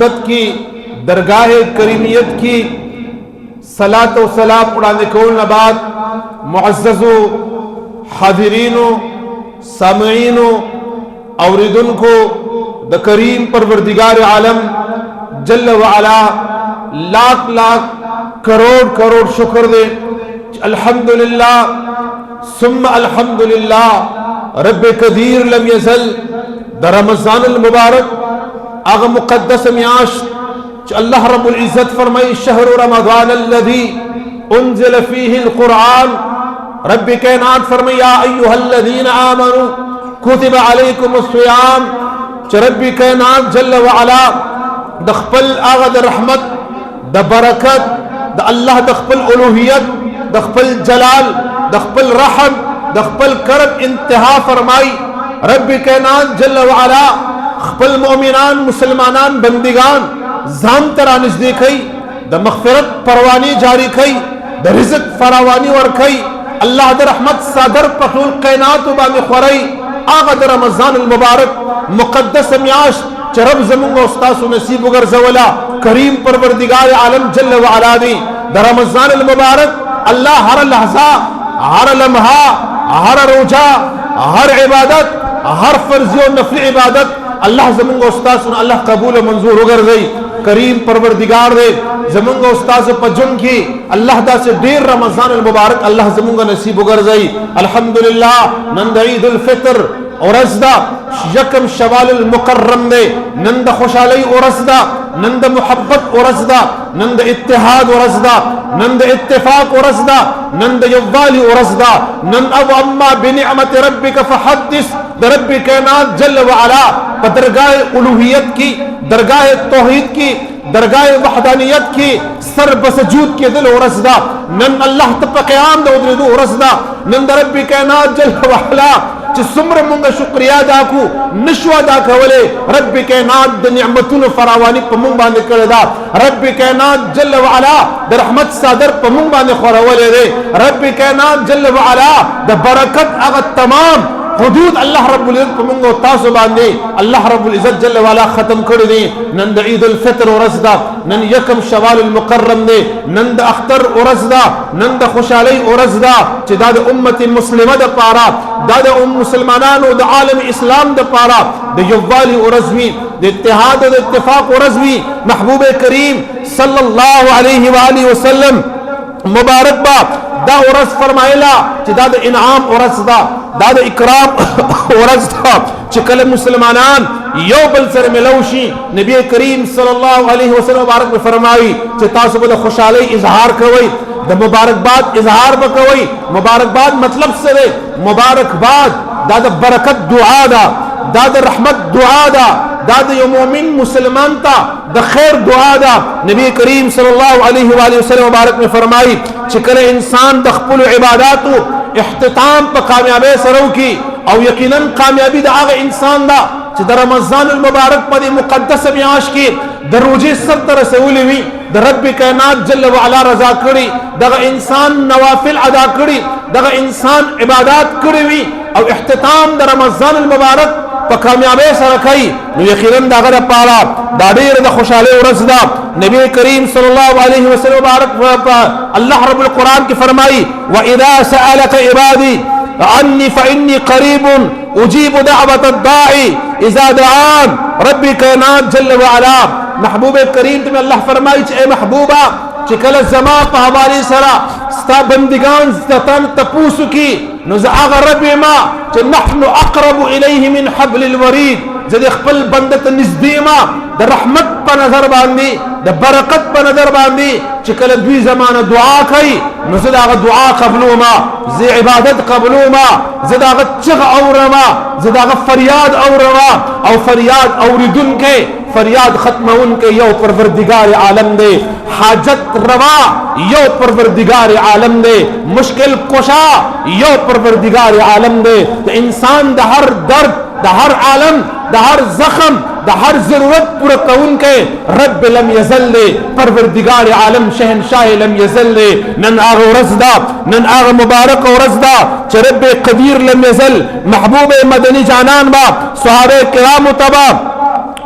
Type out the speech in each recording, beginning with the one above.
शफकत की दरगाह करीमियत की सलात व सलाम उड़ाने को नबाद मुअज़्ज़ज़ो हाज़िरीनो सामईनो औरिदुन को द करीम परवरदिगार आलम जल्ल व अला लाख लाख करोड़ करोड़ शुक्र दे अल्हम्दुलिल्लाह सुम्मा अल्हम्दुलिल्लाह रब्बे कदीर लम यज़ल द रमज़ान अल मुबारक आग मुक़द्दस मियाश अल्लाह रब्बुल इज़्ज़त फरमाई शहरु रमज़ान अल्लज़ी उन्ज़िल फ़ीहिल क़ुरआन रब्बे कायनात फरमाई या अय्युहल्लज़ीना आमनू कुतिबा अलैकुमुस्सियाम रब्बे कायनात जल्ल व अला दखपल आग द रहमत द बरकत द अल्लाह दखपल उलूहियत दखपल जलाल दखपल रहम दखपल करम इंतहा फरमाई रब्बे कायनात जल्ल व अला खपल मोमिनान मुसलमानान बंदिगान जान तरा नजदीक द मगफिरत परवानी जारी खई द रिज़्क फरावानी वर खई अल्लाह द रहमत सादर पखुल कायनात बामे खरई आगा द रमज़ान अल मुबारक मुक़द्दस मियाश चरब जमुंगा उस्ताद नसीब उगर जवला करीम परवरदिगार आलम जल्ल व अला दी द रमज़ान अल मुबारक अल्लाह हर लहजा हर लम्हा हर रोजा हर इबादत हर फर्जी और नफली इबादत अल्लाह जमुंगा उस्ताद अल्लाह कबूल मंजूर उगर गई करीम परवरदिगार दे जमुंगा उस्ताद पजुन की अल्लाह दा से देर रमज़ान अल मुबारक अल्लाह जमुंगा नसीब उगर गई अल्हम्दुलिल्लाह नंद ईद उल फितर और अज़दा यकम शवाल अल मुकर्रम दे नंद खुशाली और अज़दा नंद मोहब्बत और अज़दा नंद इत्तिहाद और अज़दा नंद इत्तिफाक और अज़दा नंद यव्वाली और अज़दा नंद अब अम्मा बिनिअमत रब्बिका फहद्दिस रब्बे कायनात जल्ल व अला दरगाह उलूहियत की दरगाह तौहीद की दरगाह वहदानियत की सर बसजूद के दिल और अज़दा नन अल्लाह तब क़याम दो और अज़दा नंद रब्बे कायनात जल्ल व अला सुम्र मुंगा शुक्रिया दाकू नशवा दाखवले रब्बे कायनात द निअमतुन फरावानी पमुंग बांधे करदा रब्बे कायनात जल्ल व अला द रहमत सादर पमुंग बांधे खरवले दे रब्बे कायनात जल्ल व अला द बरकत अग तमाम हुदूद अल्लाह रब्बुल इज़्ज़त पमुंगो तासो बांधे अल्लाह रब्बुल इज़्ज़त जल्ल व अला खत्म कर दे नंद ईद उल फितर और अज़दा नन यकम शवाल अल मुकर्रम दे नंद अख्तर और अज़दा नंद खुशाली और अज़दा चिदाद उम्मत मुस्लिमा द पारा दाद मुसलमानान द आलम इस्लाम द पारा द यव्वाली और अज़वी द इत्तिहाद द इत्तिफाक और अज़वी महबूब करीम सल्लल्लाहु अलैहि व आलिहि वसल्लम मुबारक बा दा औरस फरमाइला चिदाद इनाम और अज़दा दाद इकराम और अज़दा चिकल मुसलमानान यो बल सर मिलौशी नबी करीम सल्लल्लाहु अलैहि वसल्लम मुबारक में फरमाई चितासु बद खुशाली इजहार कवई द मुबारकबाद इजहार बकवई मुबारकबाद मतलब से रे मुबारकबाद दाद बरकत दुआ दा दाद रहमत दुआ दा दाद यो मोमिन मुसलमान ता द खैर दुआ दा नबी करीम सल्लल्लाहु अलैहि वसल्लम मुबारक में फरमाई चिकल इंसान दखपुल इबादातु इख्तिताम पर कामयाबी सरो की और यकीनन कामयाबी दा आगे इंसान दा द रमज़ान अल मुबारक पर मुक़द्दस मियाश की दरोजे सर तरह से उलवी द रब्बे कायनात जल्ल व अला रजा करी दगा इंसान नवाफिल अदा करी दगा इंसान इबादत करी और इख्तिताम द रमज़ान अल मुबारक पर कामयाबी सर रखई यकीनन दागर पारा दाडीर द खुशाली और अज़दा नबी करीम सल्लल्लाहु अलैहि वसल्लम मुबारक अल्लाह रब्बुल कुरान की फरमाई व इज़ा सअलक इबादी अन्नी फइन्नी करीबुन उजीब दावत दाई इज़ा दआन रब्बे कायनात जल्ल व अला महबूब करीम तुम्हें अल्लाह फरमाई ए महबूबा चिकल जमा पहवारी सरा स्ता बंदिगान तन तपूसु की नुज़ाग रब्बे मा च नहनु अक़रबु इलैहि मिन हब्लिल वरीद जद खपल बंदत नज़दीमा द रहमत पर नजर बांधी द बरकत पर नजर बांधी चिकल द्वी जमाना दुआ कई नुज़ाग दुआ कबलुमा ज़े इबादत कबलुमा ज़दाग चग औरमा ज़दाग फरियाद औरमा और फरियाद औरिदुन के फरियाद खत्म उनके यो परवरदिगार आलम दे हाजत रवा यो परवरदिगार आलम दे मुश्किल कुशा यो परवरदिगार आलम दे तो इंसान द हर दर्द द हर आलम द हर जख्म द हर जरूरत पूरा कौन के रब लम यज़ल दे परवरदिगार आलम शहनशाह लम यज़ल दे नन आग रज़दा नन आग मुबारक और रज़दा चरब कदीर लम यज़ल महबूब मदनी जानान बा सहाबे किराम तबा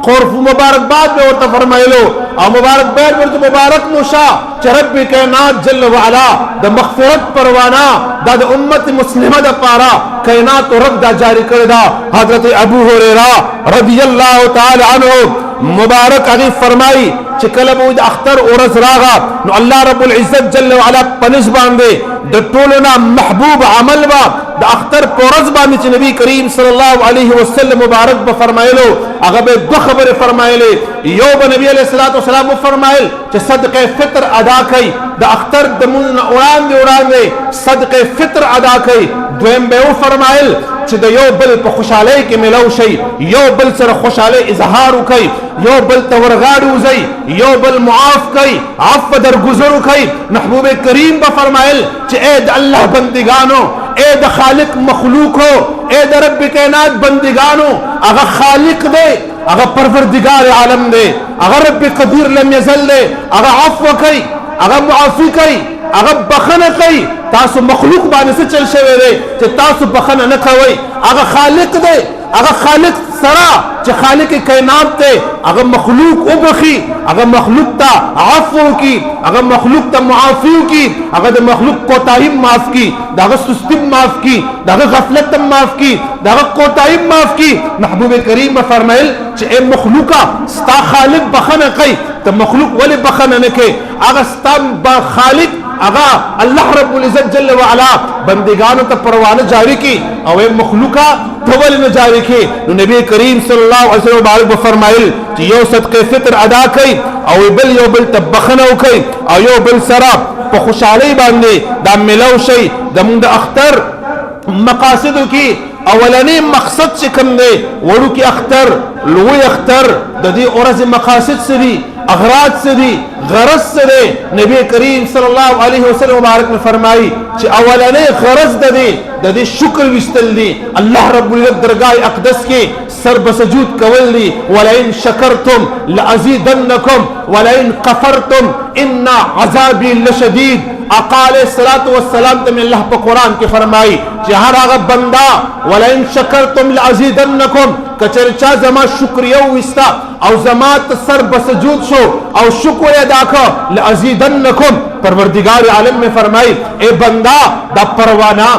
خورف مبارکباد به ورته فرمایلو او مبارکباد ورته مبارک موشا چې رب کائنات جل وعلا د مغفرت پروانه د امت مسلمه د پاره کائنات رب دا جاری کړی دا حضرت ابو هريره رضی الله تعالی عنه مبارک هغه فرمایي چې کله به د اختر ورځ راغه نو الله رب العزت جل وعلا پنځ باندې د ټولنا محبوب عمل با د اختر ورځ باندې چې نبی کریم صلی الله علیه وسلم مبارک به فرمایلو هغه به دوه خبره فرمایلې یو به نبی علیہ الصلوۃ والسلام فرمایل چې صدقه فطر ادا کړي د اختر د مون وړاندې صدقه فطر ادا کړي دویم به فرمایل چې د یو بل په خوشحالۍ کې ملو شي یو بل سره خوشحالۍ اظهار وکړي یو بل ته ورغاړي وزي یو بل معاف کړي عفو درگذر وکړي محبوب کریم به فرمایل چې اے د الله بندگانو اے د خالق مخلوقو اے د رب کائنات بندگانو هغه خالق دی هغه پروردگار عالم دی هغه رب قدیر لم یزل دی هغه عفو کوي هغه معافي کوي هغه بخنه کوي تاسو مخلوق باندې څه چل شوی دی چې تاسو بخنه نه کوي هغه خالق دی هغه خالق سره چې خالق کائنات ته هغه مخلوق وبخي هغه مخلوق ته عفو کی هغه مخلوق ته معافی کی هغه د مخلوق کوتاهی معاف کی دغه سستی معاف کی دغه غفلت معاف کی دغه کوتاهی معاف کی محبوب کریم فرمایل چې اے مخلوقا ستا خالق بخنه کوي ته مخلوق ولی بخنه نه کوي هغه ستا خالق اغا الله رب العزت جل وعلا بندگانو ته پروانه جاری کی او مخلوقا تول نه جاری کی نو نبی کریم صلی الله علیه وسلم مبارک فرمایل چې یو صدقه فطر ادا کړي او بل یو بل تبخنه وکړي او یو بل سره په خوشحالي باندې دا ملو شي د موږ د اختر مقاصد کی اولنی مقصد چې کوم دی وړو کې اختر لوی اختر د دې اورز مقاصد سری اغراض سری غرض سره نبی کریم صلی الله علیه وسلم مبارک نے فرمائی چې اولنی غرض د دې شکر وستل دی الله رب العزت درگاه اقدس کې سر بسجود کول دی ولئن شکرتم لازیدنکم ولئن کفرتم ان عذابی لشدید اقال الصلاۃ والسلام ته الله په قران کې فرمایي چې هر هغه بندا ولئن شکرتم لازیدنکم کچرچا زما شکریه وستا او زما سر بسجود شو او شکر ادا کړ لازیدنکم پروردگار عالم میں فرمائی اے بندا دا پروانہ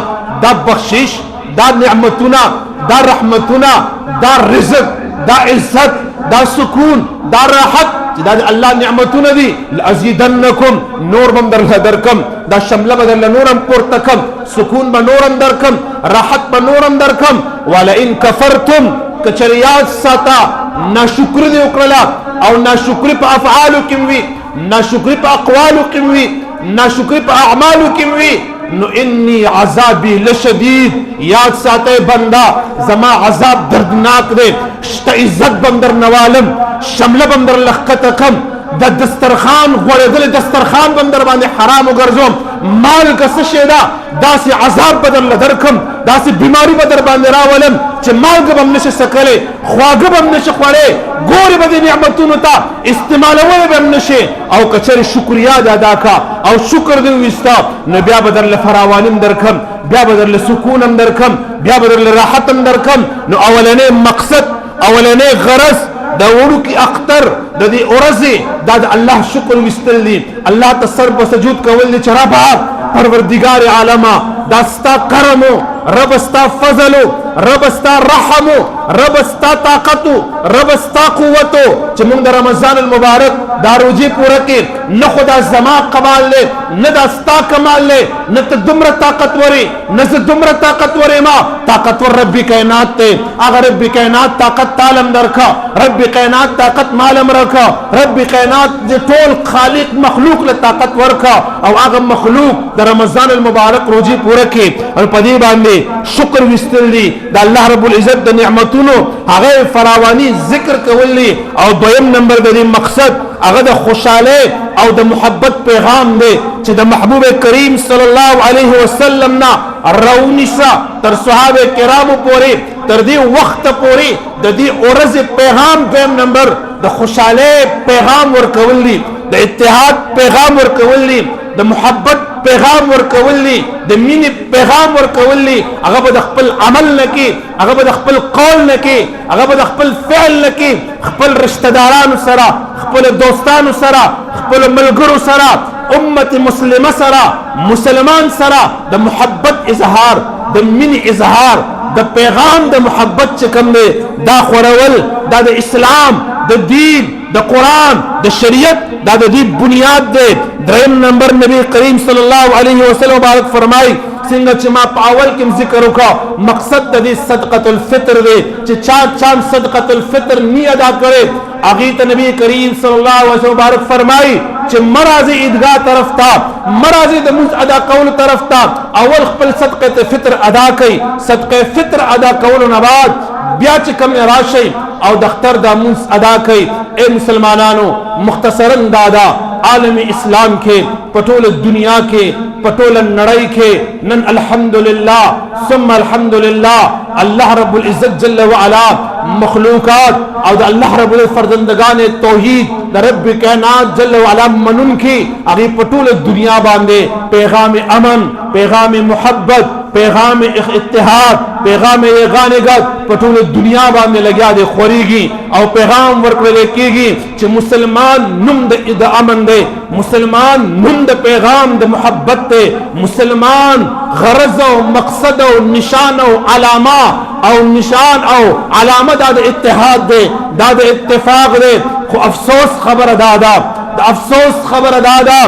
دا بخشش دا نعمتنا دا رحمتنا دا رزق دا عزت دا سکون دا راحت دا الله نعمتنا دی لازیدنکم نور بم درکم دا شمله بدل نورم پورتکم سکون به نورم درکم راحت به نورم درکم ولئن کفرتم کچریات ساتا ناشکر دی وکړه او ناشکر په افعالو کې وي ناشکر په اقوالو کې وي ناشکر په اعمالو کې وي نو انی عذابی لشدید یاد ساته بندا زما عذاب دردناک دے شت عزت بندر نوالم شمله بندر لخطکم د دسترخان غوړېدل دسترخان بندر باندې حرام وګرځوم مال کس شیدا داسې عذاب بدل درکم داسې بیماری بدر باندې راولم چې مالګ بم نشه سکلې خواږه بم نشه خوړې ګورې به نعمتونو ته استعمالول بم نشه او کچر شکریا ادا کا او شکر دې وستا نو بیا بدل فراوانم درکم بیا بدل سکونم درکم بیا بدل راحتم درکم نو اولنې مقصد اولنې غرض دا وړو کې اختر د دې اورزه دا الله شکر وستل دي الله ته سر په سجود کول دي چرابا پروردگار عالمه دا ستا کرمو رب ستا فضلو رب ستا رحمو رب ستا طاقتو رب ستا قوتو چې موږ د رمضان المبارک دا روزي پوره کې نه خدا زما کمال له نه دا ستا کمال له نه ته دومره طاقت وري نه زه دومره طاقت وري ما طاقتور رب کائنات ته هغه رب کائنات طاقت تعلم درکا رب کائنات طاقت مالم رکا رب کائنات د ټول خالق مخلوق له طاقت ورکا او هغه مخلوق د رمضان المبارک روزي پوره کې او په دې باندې شکر وستل دي د الله رب العزت د نعمتونو هغه فراوانی ذکر کولی او دویم نمبر د مقصد هغه د خوشاله او د محبت پیغام دی چې د محبوب کریم صلی الله علیه وسلم نا رونیسا تر صحابه کرامو پورې تر دې وخت پورې د دې اورز پیغام دویم نمبر د خوشاله پیغام ورکول دي د اتحاد پیغام ورکول دي د محبت پیغام ورکول دي د مینې پیغام ورکول دي هغه به د خپل عمل نه کې هغه به د خپل قول نه کې هغه به د خپل فعل نه کې خپل رشتہ دارانو سره خپل دوستانو سره خپل ملګرو سره امت مسلمه سره مسلمان سره د محبت اظهار د مینې اظهار د پیغام د محبت چې کوم دی دا خورول دا د اسلام د دین د قرآن د شریعت دا د دې بنیاد دی دریم نمبر نبی کریم صلی الله علیه وسلم مبارک فرمای څنګه چې ما په اول کې ذکر وکړ مقصد د دې صدقه الفطر دی چې چا صدقه الفطر نی ادا کړي هغه ته نبی کریم صلی الله علیه وسلم مبارک فرمای چې مرازي عیدګاه طرف ته مرازي د موږ ادا کول طرف ته اول خپل صدقه فطر ادا کړي صدقه فطر ادا کول نه بعد بیا چې کوم راشي او د اختر د موږ ادا کړي اے مسلمانانو مختصرا دادا عالم اسلام کې پټول دنیا کې پټول نړۍ کې نن الحمدلله ثم الحمدلله الله رب العزت جل وعلا مخلوقات او د الله رب فرزندگان توحید د رب کائنات جل وعلا منن کی هغه پټول دنیا باندې پیغام امن پیغام محبت پیغام اتحاد پیغام یگانگت پټول دنیا باندې لګیا دي خوريږي او پیغام ورکول کېږي چې مسلمان نوم د امن دی مسلمان نوم د پیغام د محبت دی مسلمان غرض او مقصد او نشان او علامه او نشان او علامه د اتحاد دی دا د اتفاق دی خو افسوس خبر دادا د افسوس خبر دادا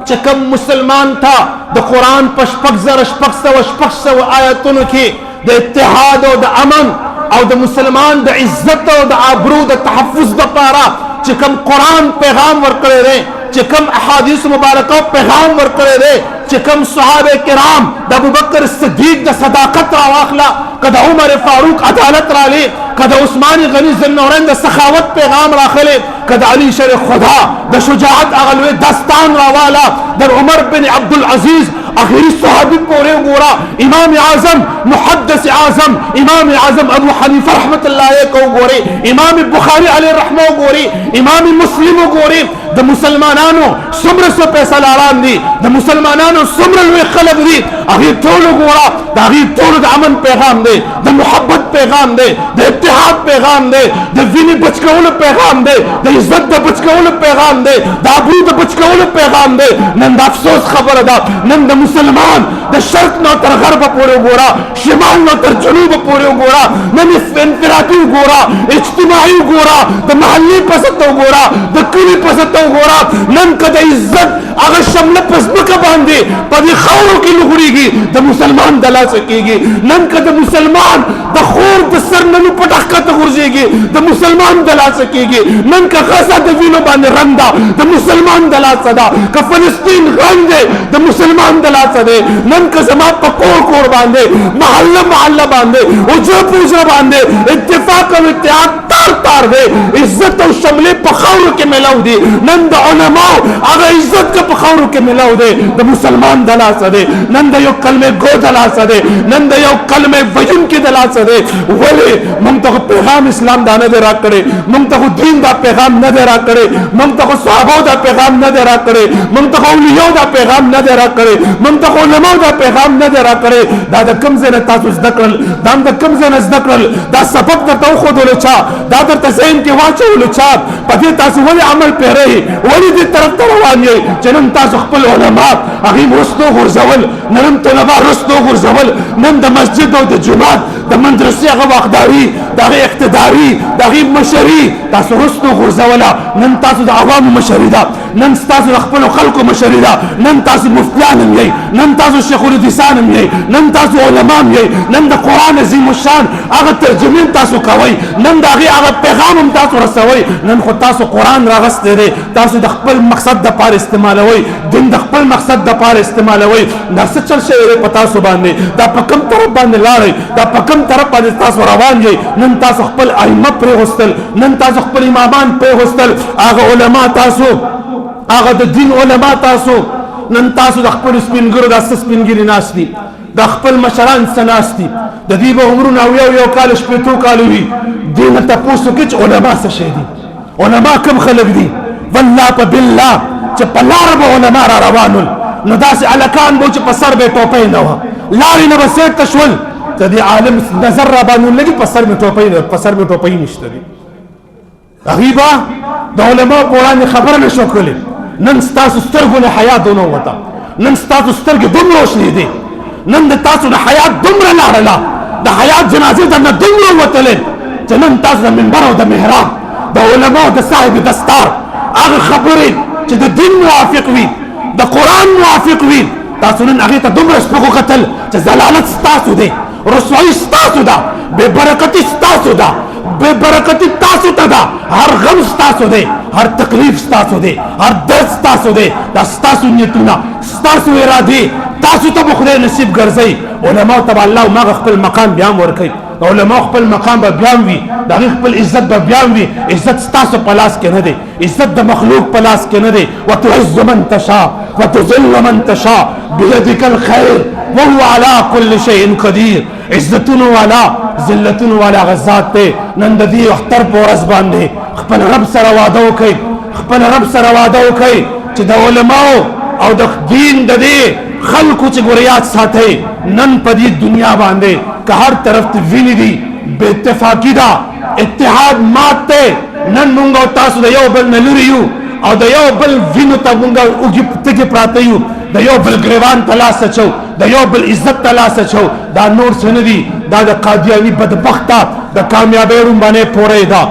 چې کوم مسلمان تھا د قرآن په شپږ سوه آیاتونو کې د اتحاد او د امن او د مسلمان د عزت او د آبرو د تحفظ لپاره چې کوم قرآن پیغام ورکړی دی چې کوم احادیث مبارکه پیغام ورکړی دی چې کوم صحابه کرام د ابوبکر صدیق د صداقت را واخلا کده عمر فاروق عدالت را لی کده عثمان غنی ذوالنورین د سخاوت پیغام راخلی کده علی شریف خدا د شجاعت اغلوی دستان را والا در عمر بن عبدالعزیز آخری صحابی پورے گورا امام اعظم محدث اعظم امام اعظم ابو حنیفہ رحمت اللہ علیہ کو گوری امام بخاری علیہ رحمہ گوری امام مسلم گوری د مسلمانانو سمر سو پیسہ لاران دی د مسلمانانو سمر لوی خلق دی اغی ټول گورا د اغی ټول د امن پیغام دی د محبت پیغام دی د اتحاد پیغام دی د ویني بچکول پیغام دی د عزت د بچکول پیغام دی د ابرو د بچکول پیغام دی نن د افسوس خبر ده نن د مسلمان د شرق نو تر غرب پورې ګورا شمال نو تر جنوب پورې ګورا نن انفرادي ګورا اجتماعي ګورا د محلي پسته ګورا د کلی پسته ګورا نن کده عزت هغه شمله پسبکه باندې په دې خاورو کې لغړيږي د مسلمان د لاس کېږي نن کده مسلمان د خور د سر نن پټخه ته ورځيږي د مسلمان د لاس کېږي نن که غزا د وینو باندې رندا د مسلمان د لاس ده که فلسطین غند د مسلمان د لاس ده نن که زما په کور باندې محله باندې او جوړ باندې اتفاق او اتحاد تار ده عزت او شمله په خاورو کې ملاو دي نن د علماء هغه عزت په خاورو کې ملاو دي د مسلمان د لاس ده نن د یو کلمه ګو د لاس ده نن د یو کلمه وجن کې د لاس ده ولی موږ ته پیغام اسلام دا نه را کړي موږ ته دین دا پیغام نه را کړي موږ ته صحابه دا پیغام نه را کړي موږ ته اولیاء دا پیغام نه را کړي موږ ته علماء دا پیغام نه را کړي دا د کوم ځای نه تاسو زده کړل دا د کوم ځای نه زده کړل دا سبق ته خو دلچا دا درته ذهن کې واچول چا په دې تاسو ولې عمل پیری ولې دې طرف ته روان یې چې نن تاسو خپل علما هغه ورستو غرزول نن طلبه ورستو غرزول نن د مسجد او د جمعه د مدرسې هغه واخداري دغه اقتداري دغه مشري تاسو ورستو غرزوله نن تاسو د عوامو مشري ده نن تاسو خپل خلکو مشري ده نن تاسو مفتیان یې نن تاسو شیخ الحدیثان یې نن تاسو علما یې نن د قران عظیم الشان هغه ترجمه تاسو کوي نن هغه پیغام هم تاسو رسوي نن خو تاسو قران راغسته دي تاسو د خپل مقصد د پاره استعمالوي دین د خپل مقصد د پاره استعمالوي دا څه چل شي په تاسو باندې دا په کوم طرف باندې لاړی دا په کوم طرف باندې تاسو روان یې نن تاسو خپل ائمه پرې هوستل نن تاسو خپل امامان پرې هوستل هغه علما تاسو هغه د دین علما تاسو نن تاسو د خپل سپینګرو د سپینګری ناشتي د خپل مشران سناستي د دې به عمرونه یو کال شپېتو کال وي دین ته پوسو کې علما څه شي دي علما کوم خلک دي والله بالله چې په لار به علما را روانول نو داسې هلکان به چې په سر به ټوپۍ نه وه لارې نه به سیټ شول ته د عالم نظر را باندې ولګي په سر مې ټوپۍ نشته دي هغوی به د علماو په وړاندې خبره نه شو کړلی نن ستاسو سترګو نه حیا دونه وته نن ستاسو سترګې دومره وشلېدې نن د تاسو د حیات دومره لاړله د حیات جنازې درنه دومره وتلې چې نن تاسو د منبر او د محراب د علماو د صاحب دستار هغه خبرې چې د دین موافق وي د قرآن موافق وي تاسو نن هغې ته دومره سپکو کتل چې ضلالت ستاسو دی رسوایي ستاسو ده بې برکتي ستاسو ده بے برکتی تاسو ته ده هر غم ستاسو دی هر تکلیف ستاسو دی هر درد ستاسو دی دا ستاسو نیتونه ستاسو ارادې تاسو ته به خدای نصیب ګرځوي علماو ته به الله ماغه خپل مقام بیا هم ورکوي د علماو خپل مقام به بیا هم وي د هغې خپل عزت به بیا هم وي عزت ستاسو په لاس کې نه دی عزت د مخلوق په لاس کې نه دی وتعز من تشاء وتذل من تشاء بيدك الخير وهو على كل شيء قدير عزتونو والا ذلتونو والا غزاد ته نن د دې اختر په ورځ باندې خپل رب سره واده وکړي خپل رب سره واده وکړي چې د علماو او د دین د دې خلکو چې ګوریات ساتي نن په دې دنیا باندې که هر طرف ته ویني دي بې اتفاقي ده اتحاد مات ته نن مونږ او تاسو د یو بل نه لرې یو او د یو بل وینو ته مونږ اوږې تږې پراته یو د یو بل ګریوان ته لاس اچو د یو بل عزت ته لاس اچو دا نور څه نه دي دا د قادیاني بدبخته د کامیابۍ رومبانې پوری ده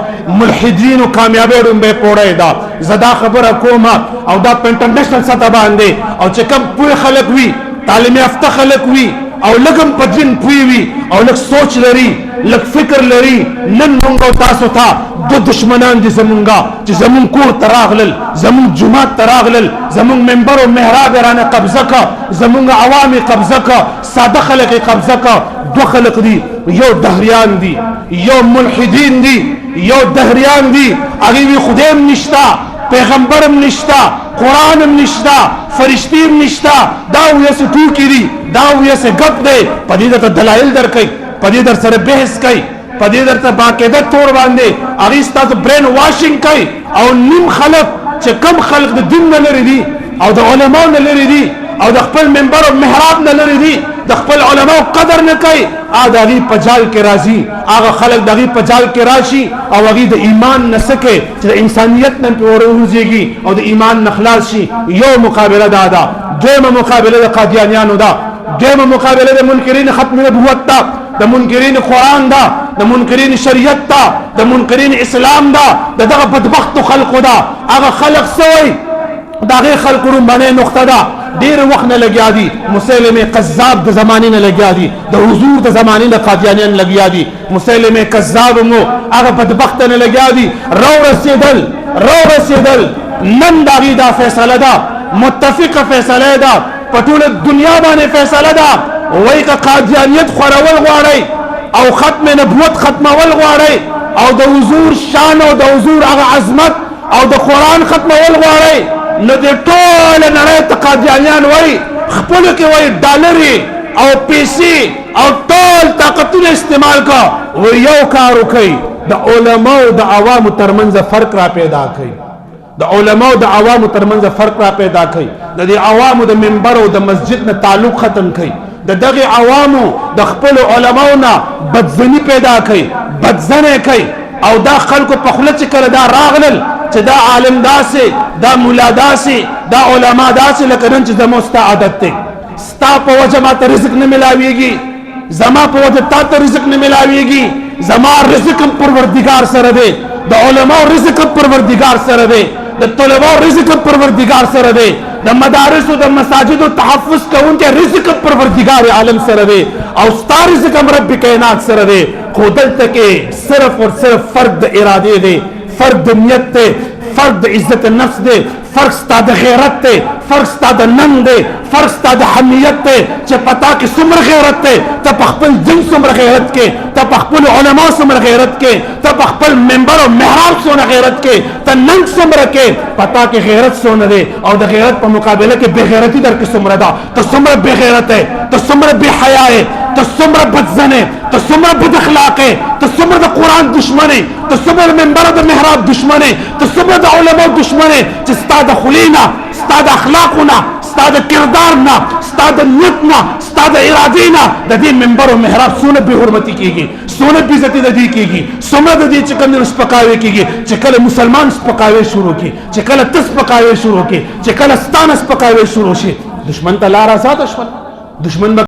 ملحدینو کامیابۍ رومبې پوری ده زه دا خبره کوم او دا په انټرنیشنل سطح باندې او چې کوم پوه خلک وي تعلیم یافته خلک وي او لږ هم په دین پوه وي او لږ سوچ لري لږ فکر لري نن مونږ او تاسو ته دو دشمنان دي زمونږه چې زمونږ کور ته راغلل زمونږ جومات ته راغلل زمونږ منبر او محراب یې رانه قبضه که زمونږ عوام یې قبضه که ساده خلک یې قبضه که دو خلق دي یو دهریان دي یو ملحدین دي یو دهریان دي هغې وي خدای هم نشته پیغمبر هم نشته قرآن هم نشته فرشتي هم نشته دا ویسې ټوکې دي دا ویسې ګپ دی په دې درته دلایل درکوي په دې در سره بحث کوي په دې درته باقاعده طور باندې هغې ستاسو برین واشنګ کوي او نیم خلق چې کم خلق د دین نه لرې دي او د علماو نه لرې دي او د خپل منبر او محراب نه لرې دي د خپل علماو قدر نه کوي د هغې په جال کې راځي هغه خلک د هغې په جال کې راشي او هغې د ایمان نه څه کوي چې د انسانیت نه پرې وروځېږي او د ایمان نه خلاص شي یو مقابله دا ده دویمه مقابله د قادیانیانو ده دویمه مقابله د منکرین ختم نبوت ده د منکرین قرآن ده د منکرین شریعت ده د منکرین اسلام ده د دغه بدبختو خلقو ده هغه خلق سوی د هغې خلقو رومبنۍ نقطه ده ډېر وخت نه لګیا دي مسیلمه کذاب د زمانې نه لګیا دي د حضور د زمانې نه قادیانیان لګیا دي مسیلمه کذاب مو هغه بدبخته نه لګیا دي رو رسېدل نن د هغې دا فیصله ده متفقه فیصله ده په ټوله دنیا باندې فیصله ده وایي که قادیانیت خورول غواړئ او ختم نبوت ختمول غواړئ او د حضور شان او د حضور هغه عظمت او د قرآن ختمول غواړئ نو د ټوله نړۍ ته قادیانیان وایي خپلو کې وایي ډالرې او پیسې او ټول طاقتونه استعمال کا وایي یو کار وکړئ د علماو د عوامو ترمنځ فرق را پیدا کړئ د علماو د عوامو ترمنځ فرق را پیدا کړئ د دې عوامو د منبر او د مسجد نه تعلق ختم کړئ د دغه عوامو د خپل علماو نه بدزنی پیدا کړئ بدزنه کړئ او دا خلکو په خوله چې کله دا راغلل چې دا عالم داسې دا مولا داسې دا علما داسې لکه نن چې زموږ ستا عادت دی ستا په وجه ماته رزق نه ملاویږي زما په وجه تا ته رزق نه ملاویږي زما رزق هم پروردګار سره دی د علماو رزق هم پروردګار سره دی د طلباو رزق هم پروردګار سره دی د مدارسو د مساجدو تحفظ کوونکي رزق هم پروردګار عالم سره دی او ستا رزق هم رب کائنات سره دی خو دلته کې صرف اور صرف فرق د ارادې دی فرق د نیت دی فرق د عزت نفس دی فرق ستا د غیرت دی فرق ستا د ننګ دی فرق ستا د حمیت دی چې پتا کې څومره غیرت دی ته په خپل دین څومره غیرت کې ته په خپلو علماو څومره غیرت کې ته په خپل منبر او محراب څومره غیرت کې ته ننګ څومره کې پتا کې غیرت څومره دی او د غیرت په مقابله کې بې غیرتي در کې څومره ده ته څومره بې غیرت یې ته څومره بې حیا یې ته څومره بدزن یې ته څومره بد اخلاق یې ته څومره د قرآن دشمن یې ته څومره منبر او د محراب دشمن یې ته څومره د علماو دشمن یې چې ستا د خولې نه ستاد اخلاقنا ستاد کردارنا ستاد نیتنا ستاد ارادینا د دې منبر او محراب سونه به حرمتي کیږي سونه به عزت د دې کیږي سونه د دې چې کوم سپکاوي کیږي چې کله مسلمان سپکاوي شروع کی چې کله تس سپکاوي شروع کی چې کله ستانه سپکاوي شروع شي دشمن ته لار آزاد شول دشمن